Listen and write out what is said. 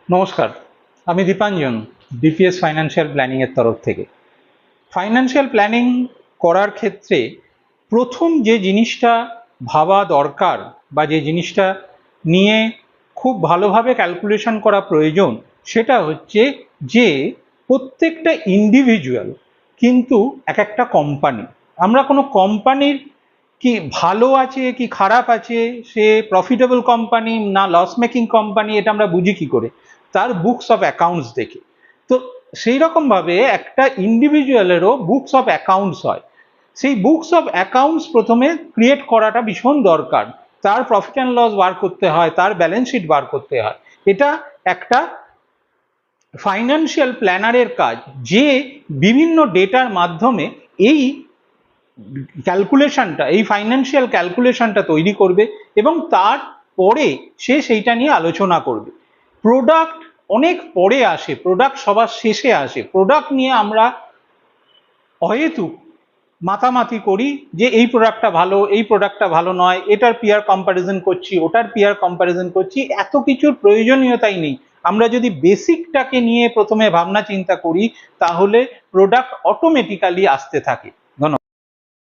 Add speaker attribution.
Speaker 1: নমস্কার, আমি Dipanjan, DPS financial planning এর তরফ থেকে। ফাইন্যান্সিয়াল প্ল্যানিং করার ক্ষেত্রে প্রথম যে জিনিসটা ভাবা দরকার বা যে জিনিসটা নিয়ে খুব ভালোভাবে ক্যালকুলেশন করা প্রয়োজন, সেটা হচ্ছে যে প্রত্যেকটা ইন্ডিভিজুয়াল কিন্তু এক একটা কোম্পানি। আমরা কোনো কোম্পানির কি ভালো আছে কি খারাপ আছে, সে প্রফিটেবল কোম্পানি না লস মেকিং কোম্পানি, এটা আমরা বুঝি কি করে? তার বুকস অফ অ্যাকাউন্টস দেখে। তো সেই রকম ভাবে একটা ইন্ডিভিজুয়ালেরও বুকস অফ অ্যাকাউন্টস হয়। সেই বুকস অফ অ্যাকাউন্টস প্রথমে ক্রিয়েট করাটা ভীষণ দরকার। তার প্রফিট অ্যান্ড লস বার করতে হয়, তার ব্যালেন্স শিট বার করতে হয়। এটা একটা ফাইন্যান্সিয়াল প্ল্যানারের কাজ, যে বিভিন্ন ডেটার মাধ্যমে এই ক্যালকুলেশনটা, এই ফাইন্যান্সিয়াল ক্যালকুলেশনটা তৈরি করবে এবং তারপরে সে সেইটা নিয়ে আলোচনা করবে। প্রোডাক্ট অনেক পরে আসে, প্রোডাক্ট সবার শেষে আসে। প্রোডাক্ট নিয়ে আমরা অহেতুক মাতামাতি করি যে এই প্রোডাক্টটা ভালো, এই প্রোডাক্টটা ভালো নয়, এটার পিয়ার কম্প্যারিজন করছি, ওটার পিয়ার কম্প্যারিজন করছি। এত কিছুর প্রয়োজনীয়তাই নেই। আমরা যদি বেসিকটাকে নিয়ে প্রথমে ভাবনা চিন্তা করি, তাহলে প্রোডাক্ট অটোমেটিক্যালি আসতে থাকে। ধন্যবাদ।